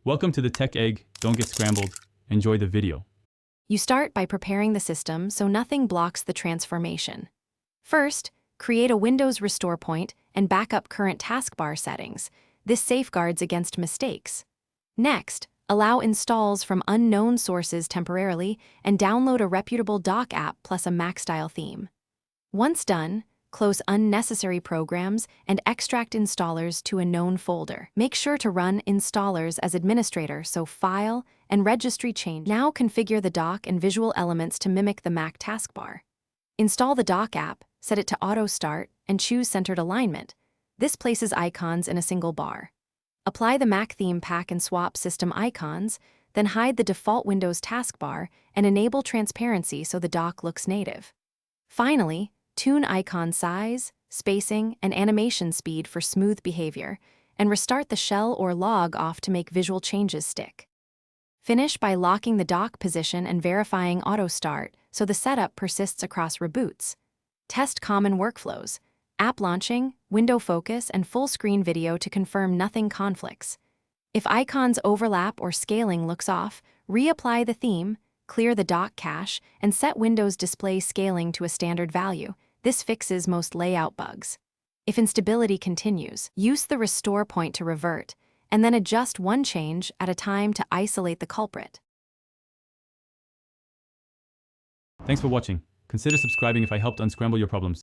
Welcome to the Tech Egg. Don't get scrambled. Enjoy the video. You start by preparing the system so nothing blocks the transformation. First, create a Windows restore point and back up current taskbar settings. This safeguards against mistakes. Next, allow installs from unknown sources temporarily and download a reputable dock app plus a Mac-style theme. Once done, close unnecessary programs and extract installers to a known folder. Make sure to run installers as administrator so file and registry change. Now configure the dock and visual elements to mimic the Mac taskbar. Install the dock app, set it to auto start, and choose centered alignment. This places icons in a single bar. Apply the Mac theme pack and swap system icons, then hide the default Windows taskbar and enable transparency so the dock looks native. Finally, tune icon size, spacing, and animation speed for smooth behavior, and restart the shell or log off to make visual changes stick. Finish by locking the dock position and verifying auto start so the setup persists across reboots. Test common workflows, app launching, window focus, and full screen video to confirm nothing conflicts. If icons overlap or scaling looks off, reapply the theme, clear the dock cache, and set Windows display scaling to a standard value. This fixes most layout bugs. If instability continues, use the restore point to revert, and then adjust one change at a time to isolate the culprit. Thanks for watching. Consider subscribing if I helped unscramble your problems.